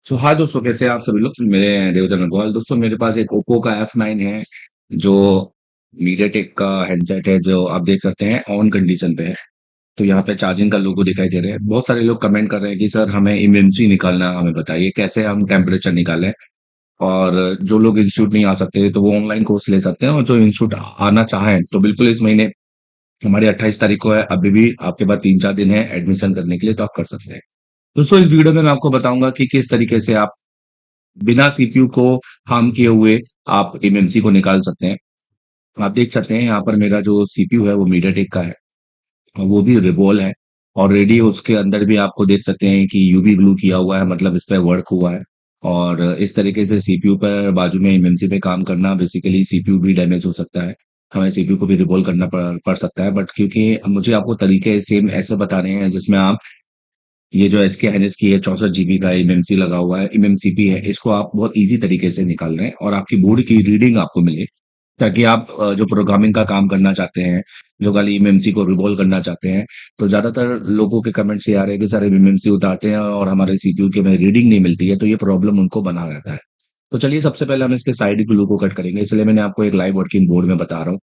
सो हाय दोस्तों, कैसे हैं आप सभी लोग। मेरे देवदत्त अग्रवाल। दोस्तों, मेरे पास एक ओप्पो का F9 है जो मीडियाटेक का हैंडसेट है, जो आप देख सकते हैं ऑन कंडीशन पे है। तो यहाँ पे चार्जिंग का लोगो दिखाई दे रहा है। बहुत सारे लोग कमेंट कर रहे हैं कि सर हमें इमरजेंसी निकालना है, हमें बताइए कैसे हम टेम्परेचर निकालें। और जो लोग इंस्टीट्यूट नहीं आ सकते तो वो ऑनलाइन कोर्स ले सकते हैं, और जो इंस्टीट्यूट आना चाहें तो बिल्कुल इस महीने हमारी 28 तारीख को है। अभी भी आपके पास 3-4 दिन है एडमिशन करने के लिए, तो आप कर सकते हैं। दोस्तों, इस वीडियो में मैं आपको बताऊंगा कि किस तरीके से आप बिना सीपीयू को हार्म किए हुए आप एमएमसी को निकाल सकते हैं। आप देख सकते हैं यहाँ पर मेरा जो सीपीयू है वो मीडियाटेक का है, और वो भी रिवोल है। ऑलरेडी उसके अंदर भी आपको देख सकते हैं कि यूवी ग्लू किया हुआ है, मतलब इस पे वर्क हुआ है। और इस तरीके से सीपीयू पर बाजू में एमएमसी पे काम करना, बेसिकली सीपीयू भी डैमेज हो सकता है। हमें सीपीयू को भी रिवॉल्व करना पड़ सकता है, बट क्योंकि मुझे आपको तरीके सेम ऐसे बताने हैं जिसमें आप ये जो एसके हाइनेस की है 64 जीबी का एमएमसी लगा हुआ है, एमएमसीपी है, इसको आप बहुत इजी तरीके से निकाल रहे हैं और आपकी बोर्ड की रीडिंग आपको मिले, ताकि आप जो प्रोग्रामिंग का काम करना चाहते हैं, जो खाली एमएमसी को रिवॉल्व करना चाहते हैं। तो ज्यादातर लोगों के कमेंट्स ये आ रहे हैं कि सर एमएमसी उतारते हैं और हमारे सीपीयू के में रीडिंग नहीं मिलती है, तो ये प्रॉब्लम उनको बना रहता है। तो चलिए, सबसे पहले हम इसके साइड ग्लू को कट करेंगे, इसलिए मैंने आपको एक लाइव वर्किंग बोर्ड में बता रहा हूँ।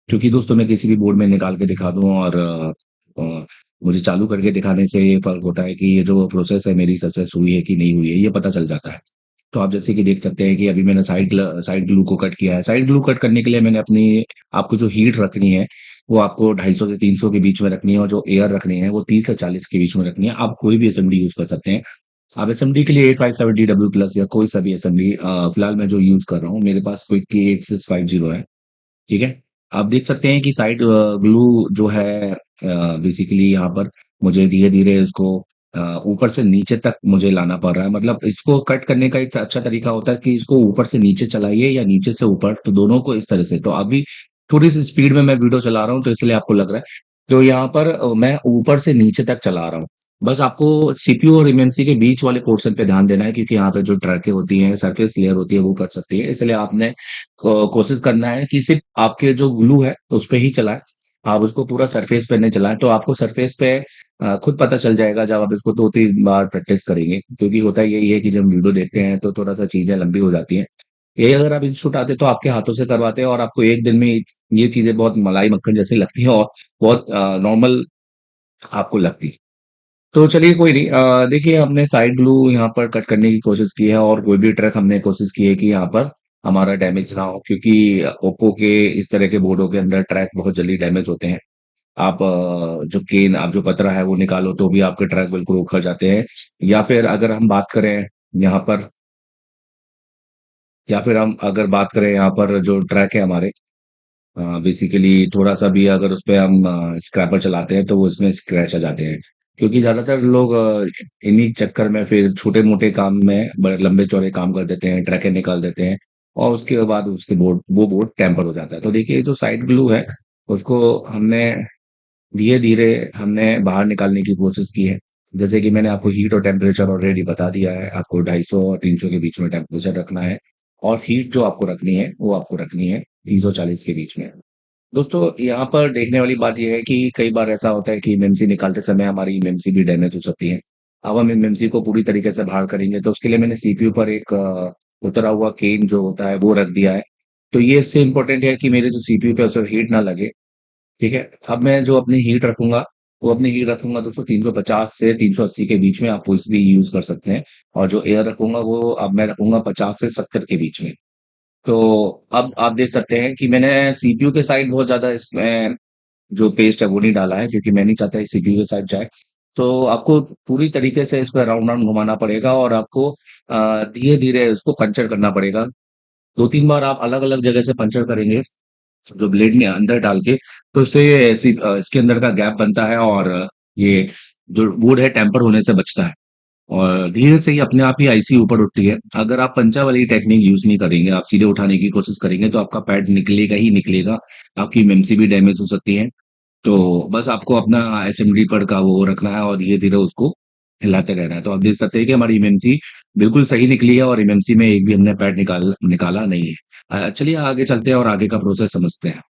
क्योंकि दोस्तों, मैं किसी भी बोर्ड में निकाल के दिखा दूं और मुझे चालू करके दिखाने से ये फर्क होता है कि ये जो प्रोसेस है मेरी सक्सेस हुई है कि नहीं हुई है, ये पता चल जाता है। तो आप जैसे कि देख सकते हैं कि अभी मैंने साइड ग्लू को कट किया है। साइड ग्लू कट करने के लिए मैंने अपनी आपको जो हीट रखनी है वो आपको 250 से 300 के बीच में रखनी है, और जो एयर रखनी है वो 30 से 40 के बीच में रखनी है। आप कोई भी एसएमडी यूज कर सकते हैं। आप एसएमडी के लिए 8570W+ या कोई सा भी एसएमडी, फिलहाल मैं जो यूज कर रहा हूँ, मेरे पास क्विक की 8650 है। ठीक है। आप देख सकते हैं कि साइड ग्लू जो है, बेसिकली यहाँ पर मुझे धीरे धीरे इसको ऊपर से नीचे तक मुझे लाना पड़ रहा है। मतलब इसको कट करने का एक अच्छा तरीका होता है कि इसको ऊपर से नीचे चलाइए या नीचे से ऊपर, तो दोनों को इस तरह से। तो अभी थोड़ी सी स्पीड में मैं वीडियो चला रहा हूँ, तो इसलिए आपको लग रहा है। तो यहाँ पर मैं ऊपर से नीचे तक चला रहा हूँ। बस आपको सीपीयू और एमएमसी के बीच वाले पोर्शन पे ध्यान देना है, क्योंकि यहाँ पे जो ट्रैकें होती हैं, सरफेस लेयर होती है, वो कट सकती है। इसलिए आपने कोशिश करना है कि सिर्फ आपके जो ग्लू है उस पे ही चलाएं। आप उसको पूरा सरफेस पे नहीं चलाएं, तो आपको सरफेस पे खुद पता चल जाएगा जब आप इसको 2-3 बार प्रैक्टिस करेंगे। क्योंकि होता यही है कि जब वीडियो देखते हैं तो थोड़ा सा चीजें लंबी हो जाती हैं। यही अगर आप इंस्टीट्यूट आते तो आपके हाथों से करवाते हैं, और आपको एक दिन में ये चीजें बहुत मलाई मक्खन जैसी लगती हैं और बहुत नॉर्मल आपको लगती। तो चलिए, कोई नहीं। देखिए, हमने साइड ग्लू यहाँ पर कट करने की कोशिश की है, और कोई भी ट्रैक हमने कोशिश की है कि यहाँ पर हमारा डैमेज ना हो, क्योंकि ओप्पो के इस तरह के बोर्डों के अंदर ट्रैक बहुत जल्दी डैमेज होते हैं। आप आप जो पतरा है वो निकालो तो भी आपके ट्रैक बिल्कुल उखड़ जाते हैं। या फिर अगर हम बात करें यहाँ पर या फिर हम अगर बात करें यहाँ पर जो ट्रैक है हमारे, बेसिकली थोड़ा सा भी अगर उसपे हम स्क्रैपर चलाते हैं तो वो उसमें स्क्रैच आ जाते हैं। क्योंकि ज्यादातर लोग इन्हीं चक्कर में फिर छोटे मोटे काम में बड़े लंबे चौड़े काम कर देते हैं, ट्रैके निकाल देते हैं, और उसके बाद उसके बोर्ड टेम्पर हो जाता है। तो देखिए, जो साइड ग्लू है उसको हमने धीरे धीरे हमने बाहर निकालने की कोशिश की है। जैसे कि मैंने आपको हीट और टेम्परेचर ऑलरेडी बता दिया है। आपको 250 और 300 के बीच में टेम्परेचर रखना है, और हीट जो आपको रखनी है वो आपको रखनी है 340 के बीच में। दोस्तों, यहाँ पर देखने वाली बात यह है कि कई बार ऐसा होता है कि एमएमसी निकालते समय हमारी एमएमसी भी डैमेज हो सकती है। अब हम एमएमसी को पूरी तरीके से बाहर करेंगे, तो उसके लिए मैंने सीपीयू पर एक उतरा हुआ केन जो होता है वो रख दिया है। तो ये इससे इम्पोर्टेंट है कि मेरे जो सीपीयू पे उसे हीट ना लगे। ठीक है। अब मैं जो अपनी हीट रखूंगा, वो अपनी हीट रखूंगा दोस्तों 350 से 380 के बीच में। आप कुछ भी यूज कर सकते हैं। और जो एयर रखूंगा वो अब मैं रखूंगा 50 से 70 के बीच में। तो अब आप देख सकते हैं कि मैंने सीपीयू के साइड बहुत ज्यादा इसमें जो पेस्ट है वो नहीं डाला है, क्योंकि मैं नहीं चाहता इस सीपीयू के साथ जाए। तो आपको पूरी तरीके से इस पर राउंड राउंड घुमाना पड़ेगा, और आपको धीरे धीरे इसको पंचर करना पड़ेगा। 2-3 बार आप अलग अलग जगह से पंचर करेंगे जो ब्लेड ने अंदर डाल के, तो इससे ये इसके अंदर का गैप बनता है, और ये जो वुड है टेम्पर होने से बचता है। और धीरे से ही अपने आप ही आईसी ऊपर उठती है। अगर आप पंचा वाली टेक्निक यूज नहीं करेंगे, आप सीधे उठाने की कोशिश करेंगे, तो आपका पैड निकलेगा ही निकलेगा। आपकी मेमसी भी डैमेज हो सकती है। तो बस आपको अपना एसएमडी पर का वो रखना है, और धीरे धीरे उसको हिलाते रहना है। तो आप देख सकते हैं कि हमारी एमएमसी बिल्कुल सही निकली है, और एमएमसी में एक भी हमने पैड निकाला नहीं है। चलिए आगे चलते हैं और आगे का प्रोसेस समझते हैं।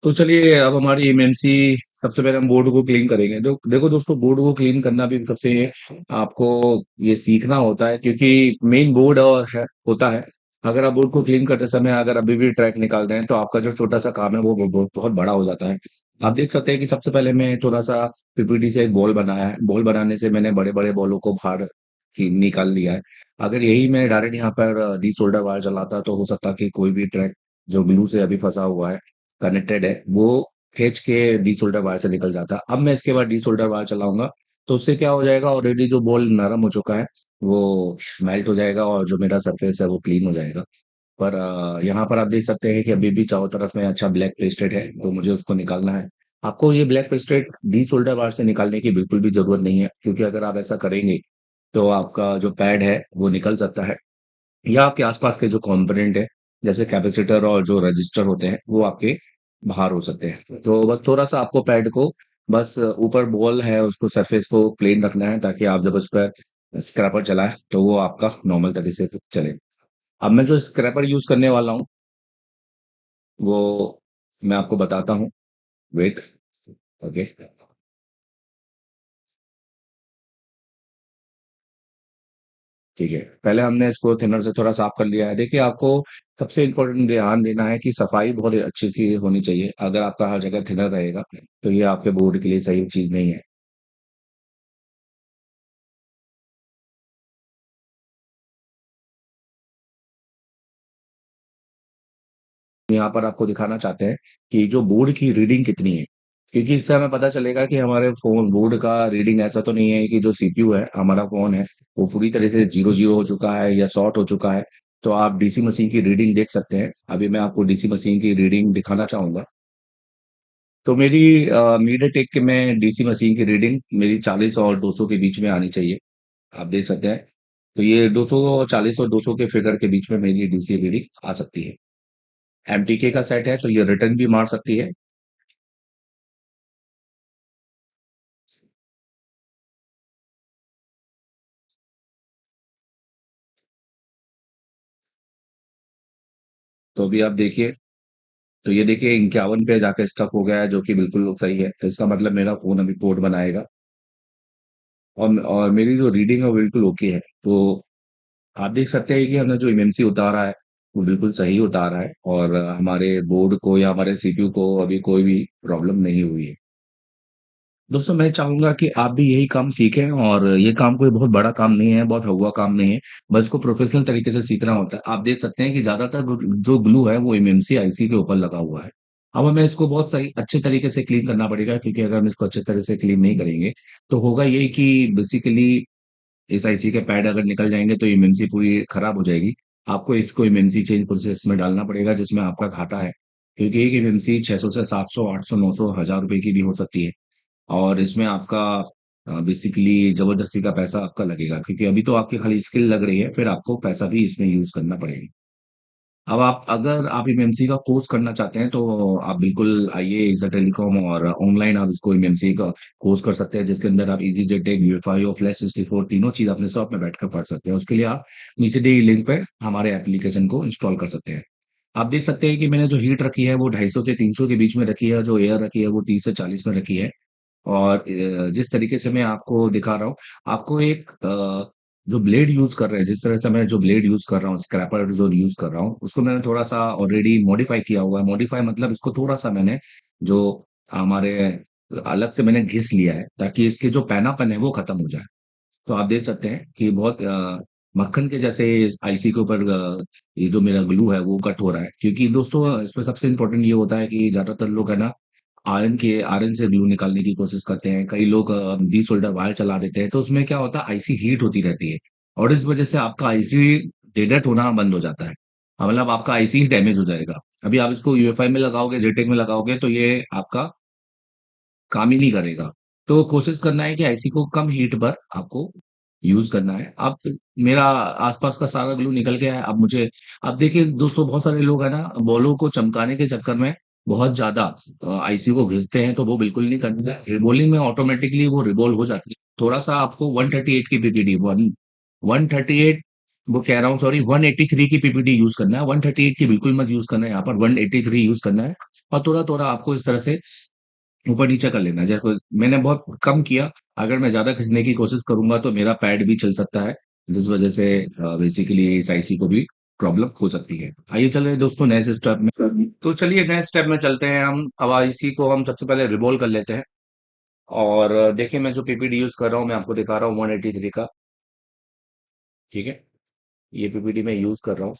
तो चलिए अब हमारी एमएमसी सबसे पहले हम बोर्ड को क्लीन करेंगे। देखो दोस्तों, बोर्ड को क्लीन करना भी सबसे आपको ये सीखना होता है, क्योंकि मेन बोर्ड और होता है। अगर आप बोर्ड को क्लीन करते समय अगर अभी भी ट्रैक निकाल दें तो आपका जो छोटा सा काम है वो बहुत बड़ा हो जाता है। आप देख सकते हैं कि सबसे पहले मैं थोड़ा सा पीपीटी से एक बॉल बनाया है। बॉल बनाने से मैंने बड़े बड़े बॉलों को बाहर निकाल लिया है। अगर यही मैं डायरेक्ट यहाँ पर डी सोल्डर वायर चलाता तो हो सकता कि कोई भी ट्रैक जो ग्लू से अभी फंसा हुआ है, कनेक्टेड है, वो खींच के डी सोल्डर वायर से निकल जाता। अब मैं इसके बाद डी सोल्डर वायर चलाऊंगा तो उससे क्या हो जाएगा, ऑलरेडी जो बॉल नरम हो चुका है वो मेल्ट हो जाएगा और जो मेरा सरफेस है वो क्लीन हो जाएगा। पर यहाँ पर आप देख सकते हैं कि अभी भी चारों तरफ में अच्छा ब्लैक पेस्टेड है, तो मुझे उसको निकालना है। आपको ये black pasted the solder wire से निकालने की बिल्कुल भी जरूरत नहीं है, क्योंकि अगर आप ऐसा करेंगे तो आपका जो पैड है वो निकल सकता है, या आपके आसपास के जो कंपोनेंट है जैसे कैपेसिटर और जो रजिस्टर होते हैं वो आपके बाहर हो सकते हैं। तो बस थोड़ा सा आपको पैड को बस ऊपर बॉल है उसको सरफेस को प्लेन रखना है, ताकि आप जब उस पर स्क्रैपर चलाएं तो वो आपका नॉर्मल तरीके से चले। अब मैं जो स्क्रैपर यूज करने वाला हूँ वो मैं आपको बताता हूँ। वेट। ओके। ठीक है, पहले हमने इसको थिनर से थोड़ा साफ कर लिया है। देखिए, आपको सबसे इम्पोर्टेंट ध्यान देना है कि सफाई बहुत अच्छी सी होनी चाहिए। अगर आपका हर जगह थिनर रहेगा तो ये आपके बोर्ड के लिए सही चीज नहीं है। यहाँ पर आपको दिखाना चाहते हैं कि जो बोर्ड की रीडिंग कितनी है, क्योंकि इससे हमें पता चलेगा कि हमारे फोन बोर्ड का रीडिंग ऐसा तो नहीं है कि जो सीपीयू है हमारा फोन है वो पूरी तरह से जीरो जीरो हो चुका है या शॉर्ट हो चुका है। तो आप डीसी मशीन की रीडिंग देख सकते हैं। अभी मैं आपको डीसी मशीन की रीडिंग दिखाना चाहूंगा। तो मेरी मीडियाटेक के में डीसी मशीन की रीडिंग मेरी 40 और 200 के बीच में आनी चाहिए। आप देख सकते हैं। तो ये 200, 40 और 200 के फिगर के बीच में मेरी डीसी रीडिंग आ सकती है। एमटीके का सेट है तो ये रिटर्न भी मार सकती है। तो अभी आप देखिए, तो ये देखिए 51 पे जाके स्टक हो गया है, जो कि बिल्कुल सही है। तो इसका मतलब मेरा फोन अभी पोर्ट बनाएगा और मेरी जो रीडिंग है वो बिल्कुल ओके है। तो आप देख सकते हैं कि हमने जो एमएमसी उतारा है वो बिल्कुल सही उतारा है, और हमारे बोर्ड को या हमारे सीपीयू को अभी कोई भी प्रॉब्लम नहीं हुई है। दोस्तों, मैं चाहूंगा कि आप भी यही काम सीखें, और ये काम कोई बहुत बड़ा काम नहीं है, बहुत हवा काम नहीं है। बस इसको प्रोफेशनल तरीके से सीखना होता है। आप देख सकते हैं कि ज्यादातर जो ग्लू है वो एमएमसी आईसी के ऊपर लगा हुआ है। अब हमें इसको बहुत सही अच्छे तरीके से क्लीन करना पड़ेगा, क्योंकि अगर हम इसको अच्छे तरह से क्लीन नहीं करेंगे तो होगा यही कि बेसिकली इस आईसी के पैड अगर निकल जाएंगे तो एमएमसी पूरी खराब हो जाएगी। आपको इसको एमएमसी चेंज प्रोसेस में डालना पड़ेगा, जिसमें आपका घाटा है, क्योंकि एक एमएमसी 600 से 700 800 900 हजार रुपए की भी हो सकती है। और इसमें आपका बेसिकली जबरदस्ती का पैसा आपका लगेगा, क्योंकि अभी तो आपकी खाली स्किल लग रही है, फिर आपको पैसा भी इसमें यूज करना पड़ेगा। अब आप अगर आप एमएमसी का कोर्स करना चाहते हैं तो आप बिल्कुल आइए ईसा टेलीकॉम, और ऑनलाइन आप इसको एमएमसी का कोर्स कर सकते हैं, जिसके अंदर आप इजी जेटेक यूएफआई और फ्लैश 64 तीनों चीज अपने शॉप में बैठकर पढ़ सकते हैं। उसके लिए आप नीचे दी लिंक पे हमारे एप्लीकेशन को इंस्टॉल कर सकते हैं। आप देख सकते हैं कि मैंने जो हीट रखी है वो 250 से 300 के बीच में रखी है, जो एयर रखी है वो 30 से 40 में रखी है। और जिस तरीके से मैं आपको दिखा रहा हूँ, आपको एक जो ब्लेड यूज कर रहे हैं, जिस तरह से मैं जो ब्लेड यूज कर रहा हूँ, स्क्रैपर जो यूज कर रहा हूँ, उसको मैंने थोड़ा सा ऑलरेडी मॉडिफाई किया हुआ है। मॉडिफाई मतलब इसको थोड़ा सा मैंने जो हमारे अलग से मैंने घिस लिया है, ताकि इसके जो पैनापन है वो खत्म हो जाए। तो आप देख सकते हैं कि बहुत मक्खन के जैसे आईसी के ऊपर ये जो मेरा ग्लू है वो कट हो रहा है, क्योंकि दोस्तों इसमें सबसे इम्पोर्टेंट ये होता है कि ज्यादातर लोग है ना आयरन से ग्लू निकालने की कोशिश करते हैं। कई लोग डी सोल्डर वायर चला देते हैं, तो उसमें क्या होता है, आईसी हीट होती रहती है, और इस वजह से आपका आईसी डेडेट होना बंद हो जाता है। मतलब आपका आईसी डैमेज हो जाएगा। अभी आप इसको यूएफआई में लगाओगे, जेटेक में लगाओगे तो ये आपका काम ही नहीं करेगा। तो कोशिश करना है कि आईसी को कम हीट पर आपको यूज करना है। अब मेरा आसपास का सारा ग्लू निकल गया है। अब मुझे, अब देखिए दोस्तों, बहुत सारे लोग है ना बॉलों को चमकाने के चक्कर में बहुत ज्यादा आईसी को घिसते हैं, तो वो बिल्कुल नहीं करना है। रिबोलिंग में ऑटोमेटिकली वो रिबॉल हो जाती है। थोड़ा सा आपको 138 की पीपीडी 138 वो कह रहा हूँ सॉरी, 183 की पीपीटी यूज करना है, 138 की बिल्कुल मत यूज करना है, यहाँ पर 183 यूज करना है। और थोड़ा थोड़ा आपको इस तरह से ऊपर नीचे कर लेना है। जैसे मैंने बहुत कम किया, अगर मैं ज्यादा खींचने की कोशिश करूंगा तो मेरा पैड भी चल सकता है, जिस वजह से बेसिकली इस आईसी को भी प्रॉब्लम हो सकती है। आइए चलिए दोस्तों नेक्स्ट स्टेप में, तो चलिए नेक्स्ट स्टेप में चलते हैं हम। अब आईसी को हम सबसे पहले रिवॉल्व कर लेते हैं। और देखिए मैं जो पीपीटी यूज कर रहा हूँ मैं आपको दिखा रहा हूँ 183 का। ठीक है, ये पीपीटी मैं यूज कर रहा हूँ।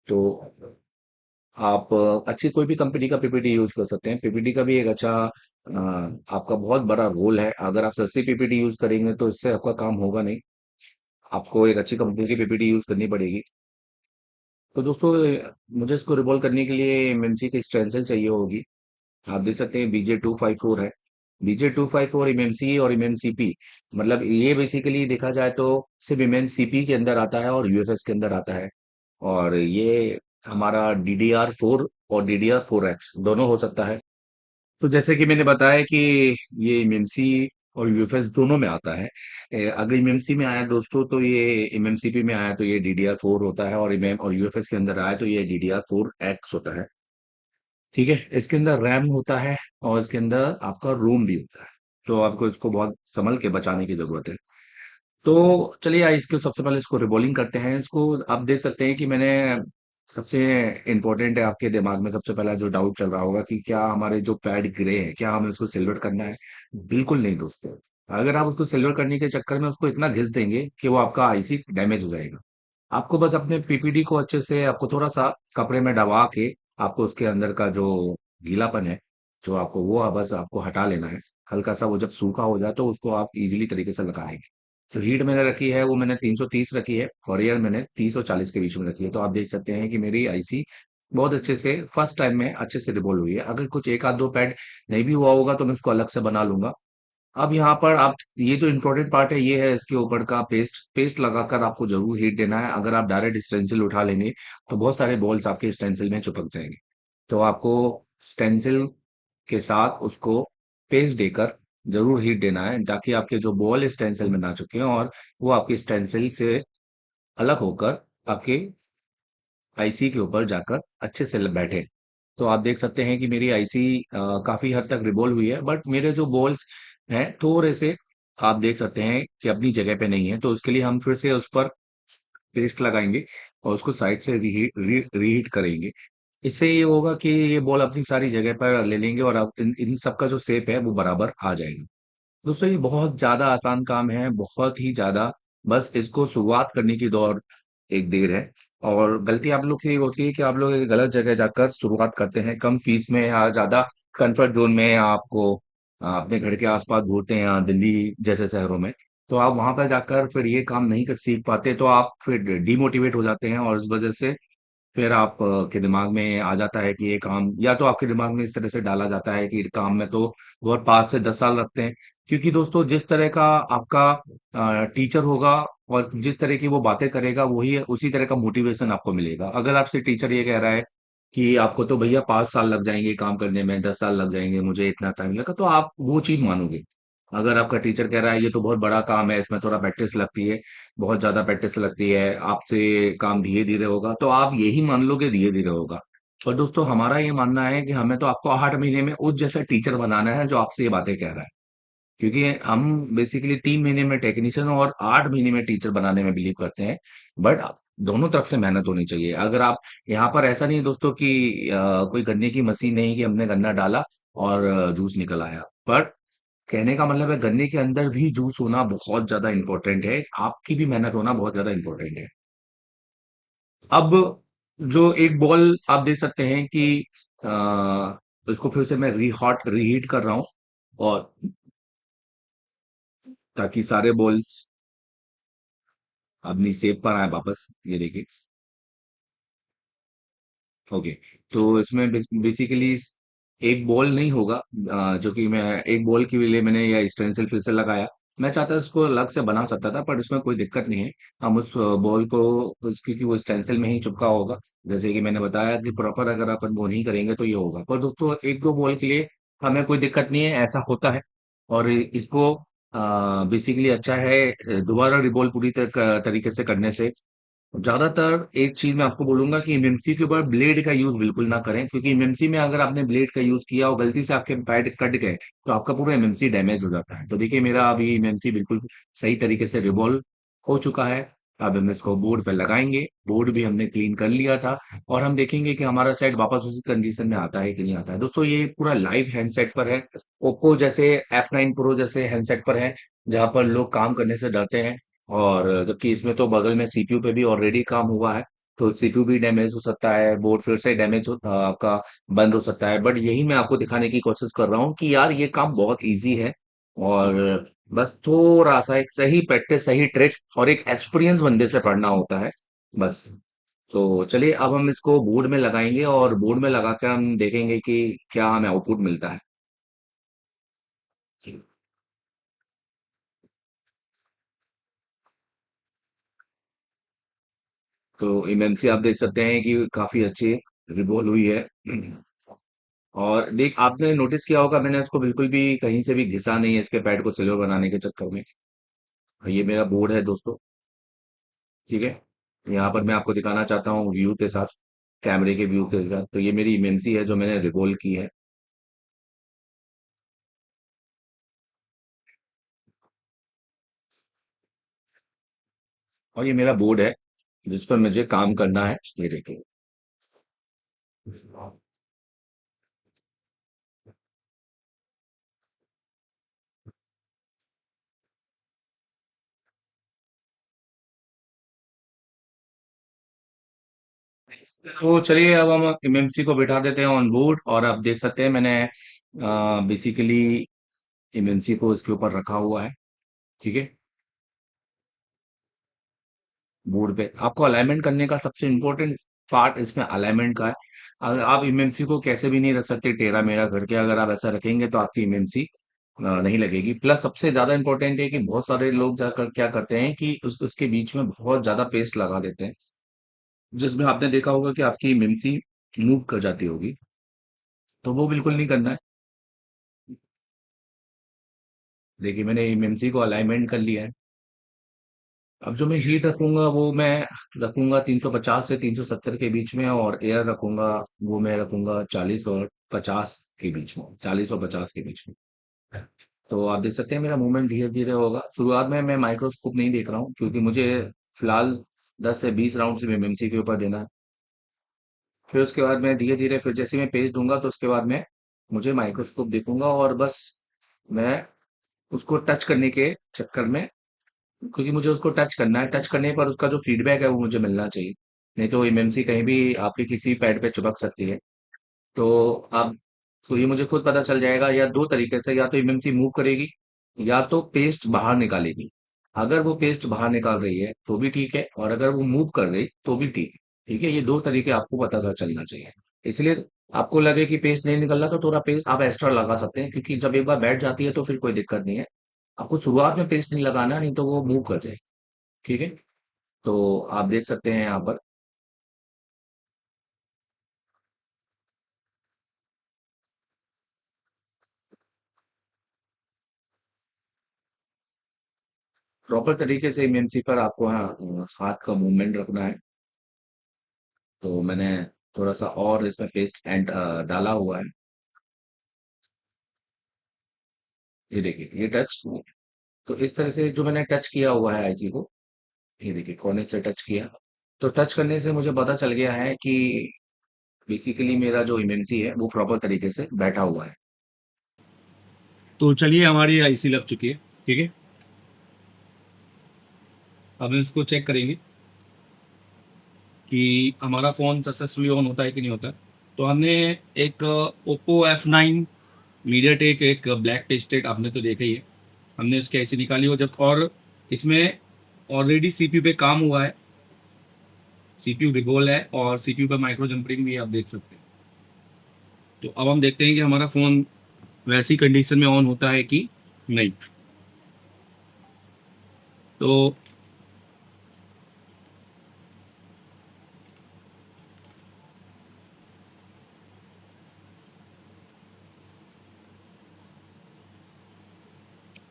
तो आप अच्छी कोई भी कंपनी का पीपीटी यूज कर सकते हैं। पीपीटी का भी एक अच्छा आपका बहुत बड़ा रोल है। अगर आप सस्ती पीपीटी यूज करेंगे तो इससे आपका काम होगा नहीं, आपको एक अच्छी कंपनी की पीपीटी यूज करनी पड़ेगी। तो दोस्तों मुझे इसको रिवॉल्व करने के लिए एमएमसी की स्टेंसिल चाहिए होगी। आप देख सकते हैं BJ254 है। BJ254 एमएमसी और एमएमसीपी, मतलब ये बेसिकली देखा जाए तो सिर्फ एमएमसीपी के अंदर आता है और यूएफएस के अंदर आता है। और ये हमारा DDR4 और DDR4X दोनों हो सकता है। तो जैसे कि मैंने बताया कि ये एमएमसी और यूएफएस दोनों में आता है। अगर एमएमसी में आया दोस्तों तो ये एमएमसीपी में आया तो ये DDR4 होता है, और एमएम और यूएफएस के अंदर आया तो ये DDR4X होता है। ठीक है, इसके अंदर रैम होता है और इसके अंदर आपका रोम भी होता है। तो आपको इसको बहुत संभल के बचाने की जरूरत है। तो चलिए इसको सबसे पहले इसको रिबॉलिंग करते हैं। इसको आप देख सकते हैं कि मैंने सबसे इम्पोर्टेंट है, आपके दिमाग में सबसे पहला जो डाउट चल रहा होगा कि क्या हमारे जो पैड ग्रे है क्या हमें उसको सिल्वर करना है। बिल्कुल नहीं दोस्तों, अगर आप उसको सिल्वर करने के चक्कर में उसको इतना घिस देंगे कि वो आपका आईसी डैमेज हो जाएगा। आपको बस अपने पीपीडी को अच्छे से आपको थोड़ा सा कपड़े में दबा के आपको उसके अंदर का जो गीलापन है, जो आपको वो बस आपको हटा लेना है। हल्का सा वो जब सूखा हो जाए तो उसको आप इजीली तरीके से लगाएंगे। तो हीट मैंने रखी है वो मैंने 330 रखी है, और एयर मैंने 30 और 40 के बीच में रखी है। तो आप देख सकते हैं कि मेरी आईसी बहुत अच्छे से फर्स्ट टाइम में अच्छे से रिवॉल्व हुई है। अगर कुछ एक आध दो पैड नहीं भी हुआ होगा तो मैं उसको अलग से बना लूंगा। अब यहाँ पर आप ये जो इम्पोर्टेंट पार्ट है ये है इसके ऊपर का पेस्ट। पेस्ट लगाकर आपको जरूर हीट देना है। अगर आप डायरेक्ट स्टेंसिल उठा लेंगे तो बहुत सारे बॉल्स आपके स्टेंसिल में चिपक जाएंगे। तो आपको स्टेंसिल के साथ उसको पेस्ट देकर जरूर हीट देना है, ताकि आपके जो बॉल स्टेंसिल में ना चुके और वो आपके स्टेंसिल से अलग होकर आपके आईसी के ऊपर जाकर अच्छे से बैठे। तो आप देख सकते हैं कि मेरी आईसी काफी हद तक रिवॉल्व हुई है, बट मेरे जो बॉल्स हैं थोड़े से आप देख सकते हैं कि अपनी जगह पे नहीं है। तो उसके लिए हम फिर से उस पर पेस्ट लगाएंगे और उसको साइड से रीहीट करेंगे। इससे ये होगा कि ये बॉल अपनी सारी जगह पर ले लेंगे और अब इन सब का जो शेप है वो बराबर आ जाएगा। दोस्तों ये बहुत ज्यादा आसान काम है, बहुत ही ज्यादा। बस इसको शुरुआत करने की दौर एक देर है। और गलती आप लोग की ये होती है कि आप लोग एक गलत जगह जाकर शुरुआत करते हैं, कम फीस में या ज्यादा कंफर्ट जोन में, या आपको अपने घर के आसपास घूरते हैं या दिल्ली जैसे शहरों में। तो आप वहां पर जाकर फिर ये काम नहीं कर सीख पाते, तो आप फिर डिमोटिवेट हो जाते हैं, और इस वजह से फिर आप के दिमाग में आ जाता है कि ये काम, या तो आपके दिमाग में इस तरह से डाला जाता है कि काम में तो बहुत 5 से 10 साल लगते हैं। क्योंकि दोस्तों जिस तरह का आपका टीचर होगा और जिस तरह की वो बातें करेगा वही उसी तरह का मोटिवेशन आपको मिलेगा। अगर आपसे टीचर ये कह रहा है कि आपको तो भैया 5 साल लग जाएंगे काम करने में, 10 साल लग जाएंगे, मुझे इतना टाइम लगा, तो आप वो चीज मानोगे। अगर आपका टीचर कह रहा है ये तो बहुत बड़ा काम है, इसमें थोड़ा प्रैक्टिस लगती है, बहुत ज्यादा प्रैक्टिस लगती है, आपसे काम धीरे धीरे होगा, तो आप यही मान लो कि धीरे धीरे होगा। और दोस्तों हमारा ये मानना है कि हमें तो आपको 8 महीने में उस जैसा टीचर बनाना है जो आपसे ये बातें कह रहा है। क्योंकि हम बेसिकली 3 महीने में टेक्नीशियन और 8 महीने में टीचर बनाने में बिलीव करते हैं। बट दोनों तरफ से मेहनत होनी चाहिए। अगर आप यहाँ पर ऐसा नहीं है दोस्तों कि कोई गन्ने की मशीन नहीं कि हमने गन्ना डाला और जूस निकल आया। बट कहने का मतलब है गन्ने के अंदर भी जूस होना बहुत ज्यादा इंपॉर्टेंट है, आपकी भी मेहनत होना बहुत ज्यादा इंपॉर्टेंट है। अब जो एक बॉल आप देख सकते हैं कि इसको फिर से मैं रीहीट कर रहा हूँ, और ताकि सारे बॉल्स अपनी शेप पर आए वापस। ये देखिए, ओके। तो इसमें बेसिकली एक बॉल नहीं होगा, जो कि मैं एक बॉल के लिए मैंने यह स्टेंसिल फिर से लगाया। मैं चाहता इसको अलग से बना सकता था, पर इसमें कोई दिक्कत नहीं है। हम उस बॉल को क्योंकि वो स्टेंसिल में ही चिपका होगा, जैसे कि मैंने बताया कि प्रॉपर अगर अपन वो नहीं करेंगे तो ये होगा। पर दोस्तों एक दो बॉल के लिए हमें कोई दिक्कत नहीं है, ऐसा होता है। और इसको बेसिकली अच्छा है दोबारा रिबॉल पूरी तरीके से करने से। ज्यादातर एक चीज मैं आपको बोलूंगा कि एमएमसी के ऊपर ब्लेड का यूज बिल्कुल ना करें, क्योंकि एमएमसी में अगर आपने ब्लेड का यूज किया और गलती से आपके पैड कट गए तो आपका पूरा एमएमसी डैमेज हो जाता है। तो देखिए मेरा अभी एमएमसी बिल्कुल सही तरीके से रिवॉल्व हो चुका है। अब हम इसको बोर्ड पे लगाएंगे, बोर्ड भी हमने क्लीन कर लिया था, और हम देखेंगे कि हमारा सेट वापस उसी कंडीशन में आता है कि नहीं आता है। दोस्तों ये पूरा लाइव हैंडसेट पर है, ओप्पो जैसे F9 Pro जैसे हैंडसेट पर है, जहां पर लोग काम करने से डरते हैं। और जबकि इसमें तो बगल में सीपीयू पे भी ऑलरेडी काम हुआ है, तो सीपीयू भी डैमेज हो सकता है, बोर्ड फिर से डैमेज आपका बंद हो सकता है। बट यही मैं आपको दिखाने की कोशिश कर रहा हूँ कि यार ये काम बहुत इजी है, और बस थोड़ा सा एक सही प्रैक्टिस, सही ट्रिक और एक एक्सपीरियंस बंदे से पढ़ना होता है बस। तो चलिए अब हम इसको बोर्ड में लगाएंगे, और बोर्ड में लगाकर हम देखेंगे कि क्या हमें आउटपुट मिलता है। तो एमएमसी आप देख सकते हैं कि काफी अच्छी रिवॉल्व हुई है। और देख आपने नोटिस किया होगा, मैंने इसको बिल्कुल भी कहीं से भी घिसा नहीं है इसके पैड को सिल्वर बनाने के चक्कर में। ये मेरा बोर्ड है दोस्तों, ठीक है। यहाँ पर मैं आपको दिखाना चाहता हूँ व्यू के साथ, कैमरे के व्यू के साथ। तो ये मेरी इमेंसी है जो मैंने रिवॉल्व की है, और ये मेरा बोर्ड है जिस पर मुझे काम करना है, ये देखिए। तो चलिए अब हम एमएमसी को बिठा देते हैं ऑन बोर्ड, और आप देख सकते हैं मैंने बेसिकली एमएमसी को इसके ऊपर रखा हुआ है, ठीक है, बोर्ड पे। आपको अलाइनमेंट करने का सबसे इम्पोर्टेंट पार्ट इसमें अलाइनमेंट का है। अगर आप इमएमसी को कैसे भी नहीं रख सकते टेढ़ा मेढ़ा करके, अगर आप ऐसा रखेंगे तो आपकी इमएमसी नहीं लगेगी। प्लस सबसे ज्यादा इंपॉर्टेंट है कि बहुत सारे लोग जाकर क्या करते हैं कि उसके बीच में बहुत ज्यादा पेस्ट लगा देते हैं, जिसमें आपने देखा होगा कि आपकी इमएमसी मूव कर जाती होगी। तो वो बिल्कुल नहीं करना है। देखिए मैंने इमएमसी को अलाइनमेंट कर लिया है। अब जो मैं हीट रखूंगा वो मैं रखूंगा 350 से 370 के बीच में, और एयर रखूंगा वो मैं रखूंगा 40 और 50 के बीच में, 40 और 50 के बीच में। तो आप देख सकते हैं मेरा मूवमेंट धीरे धीरे होगा। शुरुआत में मैं माइक्रोस्कोप नहीं देख रहा हूँ, क्योंकि मुझे फिलहाल 10 से 20 राउंड से एमएमसी के ऊपर देना है। फिर उसके बाद मैं धीरे धीरे, फिर जैसे मैं पेज दूंगा तो उसके बाद मैं मुझे माइक्रोस्कोप देखूंगा, और बस मैं उसको टच करने के चक्कर में, क्योंकि मुझे उसको टच करना है, टच करने पर उसका जो फीडबैक है वो मुझे मिलना चाहिए। नहीं तो एमएमसी कहीं भी आपके किसी पैड पे चिपक सकती है। तो आप, तो ये मुझे खुद पता चल जाएगा, या दो तरीके से, या तो एमएमसी मूव करेगी या तो पेस्ट बाहर निकालेगी। अगर वो पेस्ट बाहर निकाल रही है तो भी ठीक है, और अगर वो मूव कर रही तो भी ठीक है। ठीक है, ये दो तरीके आपको पता कर चलना चाहिए। इसलिए आपको लगे कि पेस्ट नहीं निकल रहा तो थोड़ा पेस्ट आप एक्स्ट्रा लगा सकते हैं, क्योंकि जब एक बार बैठ जाती है तो फिर कोई दिक्कत नहीं है। आपको शुरुआत में पेस्ट नहीं लगाना, नहीं तो वो मूव कर जाएगी। ठीक है, तो आप देख सकते हैं यहाँ पर प्रॉपर तरीके से इमएमसी पर आपको, हाँ, हाथ का मूवमेंट रखना है। तो मैंने थोड़ा सा और इसमें पेस्ट एंड डाला हुआ है। ये देखिए ये टच, तो इस तरह से जो मैंने टच किया हुआ है आईसी को, ये देखिए कोने से टच किया, तो टच करने से मुझे पता चल गया है कि बेसिकली मेरा जो इमएमसी है वो प्रॉपर तरीके से बैठा हुआ है। तो चलिए हमारी आईसी लग चुकी है, ठीक है। अब हम इसको चेक करेंगे कि हमारा फ़ोन सक्सेसफुली ऑन होता है कि नहीं होता है। तो हमने एक ओप्पो F9 मीडिया टेक एक ब्लैक पेस्टेड, आपने तो देखा ही है। हमने उसकी आईसी निकाली हो जब, और इसमें ऑलरेडी सीपीयू पे काम हुआ है, सीपीयू रिबोल है, और सीपीयू पे माइक्रो जंपरिंग भी है, आप देख सकते हैं। तो अब हम देखते हैं कि हमारा फ़ोन वैसी कंडीशन में ऑन होता है कि नहीं। तो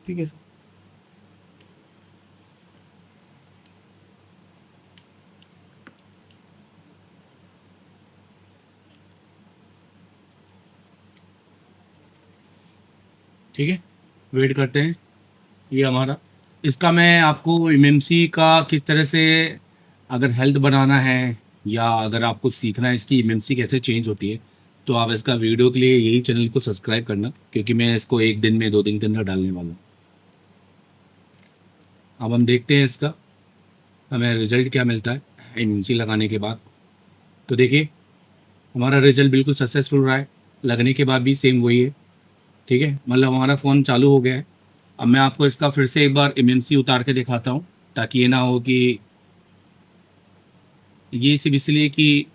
ठीक है, ठीक है, वेट करते हैं। ये हमारा, इसका मैं आपको एमएमसी का किस तरह से अगर हेल्थ बनाना है या अगर आपको सीखना है इसकी एमएमसी कैसे चेंज होती है, तो आप इसका वीडियो के लिए यही चैनल को सब्सक्राइब करना, क्योंकि मैं इसको 1 दिन में 2 दिन के अंदर डालने वाला हूँ। अब हम देखते हैं इसका हमें रिजल्ट क्या मिलता है एमएमसी लगाने के बाद। तो देखिए हमारा रिजल्ट बिल्कुल सक्सेसफुल रहा है, लगने के बाद भी सेम वही है। ठीक है, मतलब हमारा फ़ोन चालू हो गया है। अब मैं आपको इसका फिर से एक बार एमएमसी उतार के दिखाता हूँ, ताकि ये ना हो कि ये सिर्फ इसलिए कि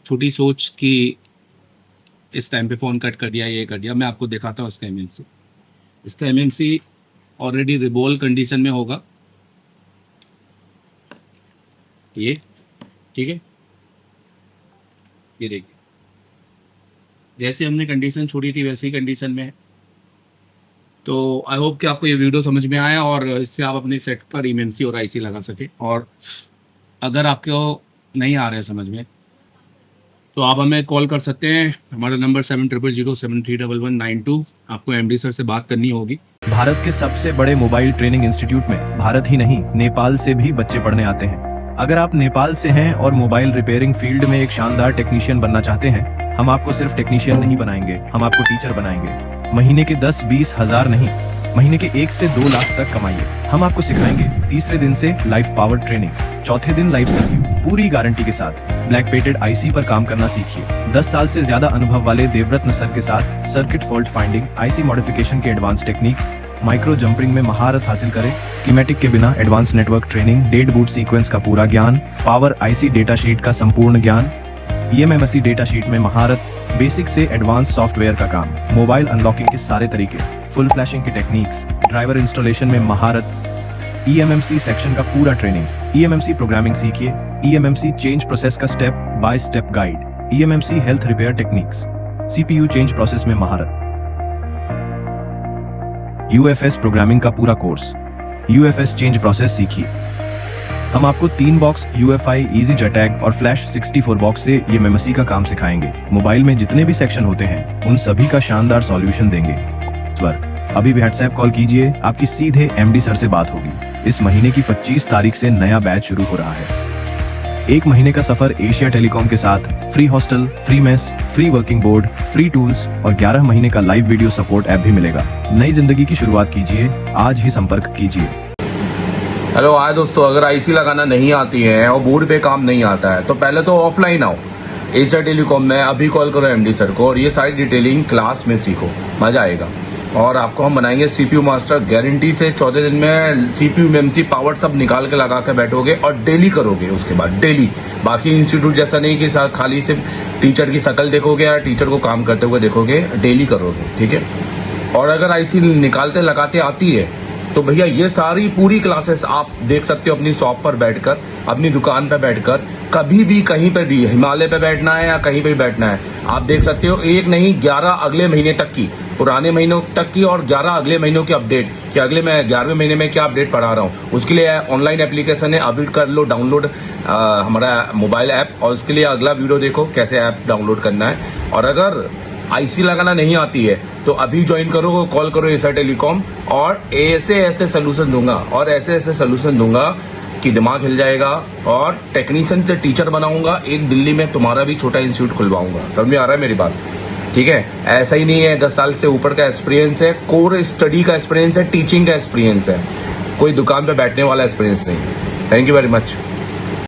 छोटी सोच कि इस टाइम पे फ़ोन कट कर दिया, ये कर दिया। मैं आपको दिखाता हूँ इसका एमएमसी। इसका एमएमसी ऑलरेडी रिबॉल कंडीशन में होगा ये। ठीक है, ये देखिए जैसे हमने कंडीशन छोड़ी थी वैसे ही कंडीशन में है। तो आई होप कि आपको ये वीडियो समझ में आया और इससे आप अपने सेट पर एमएमसी और आईसी लगा सके। और अगर आपको नहीं आ रहा है समझ में, तो आप हमें कॉल कर सकते हैं। हमारा नंबर 7000731192। आपको एमडी सर से बात करनी होगी। भारत के सबसे बड़े मोबाइल ट्रेनिंग इंस्टीट्यूट में भारत ही नहीं नेपाल से भी बच्चे पढ़ने आते हैं। अगर आप नेपाल से हैं और मोबाइल रिपेयरिंग फील्ड में एक शानदार टेक्नीशियन बनना चाहते हैं, हम आपको सिर्फ टेक्नीशियन नहीं बनाएंगे, हम आपको टीचर बनाएंगे। महीने के 10-20 हजार नहीं, महीने के 1 से 2 लाख तक कमाइए। हम आपको सिखाएंगे। तीसरे दिन से लाइफ पावर ट्रेनिंग, चौथे दिन लाइफ सर्विस, पूरी गारंटी के साथ ब्लैक पेटेड आईसी पर काम करना सीखिए। 10 साल से ज्यादा अनुभव वाले देवरत्न सर के साथ circuit fault finding, IC modification के एडवांस टेक्निक्स, माइक्रो जंपरिंग में महारत हासिल करें। स्कीमेटिक के बिना advance network training, dead boot sequence का पूरा ज्ञान, पावर आईसी डेटा शीट का संपूर्ण ज्ञान, ईएमएमसी डेटा शीट में महारत, बेसिक से एडवांस सॉफ्टवेयर का काम, मोबाइल अनलॉकिंग के सारे तरीके, फुल फ्लैशिंग की टेक्निक्स, ड्राइवर इंस्टॉलेशन में महारत, ईएमएमसी सेक्शन का पूरा ट्रेनिंग, ईएमएमसी प्रोग्रामिंग सीखिए, ईएमएमसी चेंज प्रोसेस का step by step guide, eMMC health repair techniques, CPU change process में महारत, यूएफएस प्रोग्रामिंग का पूरा कोर्स, यूएफएस चेंज प्रोसेस सीखिए। हम आपको 3 बॉक्स यूएफआई, इजी जेटैग और फ्लैश 64 बॉक्स से ईएमएमसी का काम सिखाएंगे। मोबाइल में जितने भी सेक्शन होते हैं उन सभी का शानदार सॉल्यूशन देंगे। अभी भी व्हाट्सएप कॉल कीजिए, आपकी सीधे एमडी सर से बात होगी। इस महीने की 25 तारीख से नया बैच शुरू हो रहा है। 1 महीने का सफर एशिया टेलीकॉम के साथ, free hostel, free mess, free working board, free tools और 11 महीने का लाइव वीडियो सपोर्ट ऐप भी मिलेगा। नई जिंदगी की शुरुआत कीजिए, आज ही संपर्क कीजिए। हेलो, हाय दोस्तों, अगर आईसी लगाना नहीं आती है और बोर्ड पे काम नहीं आता है तो पहले तो ऑफलाइन आओ एशिया टेलीकॉम में। अभी कॉल करो एमडी सर को और ये सारी डिटेलिंग क्लास में सीखो, मजा आएगा। और आपको हम बनाएंगे सीपीयू मास्टर गारंटी से। 14 दिन में सीपीयू एमएमसी पावर सब निकाल के लगा के बैठोगे और डेली करोगे। उसके बाद डेली, बाकी इंस्टीट्यूट जैसा नहीं कि खाली सिर्फ टीचर की शक्ल देखोगे या टीचर को काम करते हुए देखोगे, डेली करोगे। ठीक है, और अगर आईसी निकालते लगाते आती है तो भैया ये सारी पूरी क्लासेस आप देख सकते हो अपनी शॉप पर बैठकर, अपनी दुकान पर बैठकर, कभी भी कहीं पर भी, हिमालय पे बैठना है या कहीं पे बैठना है, आप देख सकते हो। एक नहीं 11 अगले महीने तक की, पुराने महीनों तक की और 11 अगले महीनों की अपडेट, कि अगले मैं 11वें महीने में क्या अपडेट पढ़ा रहा हूँ। उसके लिए ऑनलाइन एप्लीकेशन है, अपडेट कर लो, डाउनलोड हमारा मोबाइल ऐप, और उसके लिए अगला वीडियो देखो कैसे ऐप डाउनलोड करना है। और अगर आईसी लगाना नहीं आती है तो अभी ज्वाइन करो, कॉल करो एशिया टेलीकॉम, और ऐसे सोल्यूशन दूंगा कि दिमाग हिल जाएगा। और टेक्नीशियन से टीचर बनाऊंगा, एक दिल्ली में तुम्हारा भी छोटा इंस्टीट्यूट खुलवाऊंगा। समझ में आ रहा है मेरी बात? ठीक है, ऐसा ही नहीं है, 10 साल से ऊपर का एक्सपीरियंस है, कोर स्टडी का एक्सपीरियंस है, टीचिंग का एक्सपीरियंस है, कोई दुकान पे बैठने वाला एक्सपीरियंस नहीं है। Thank you very much.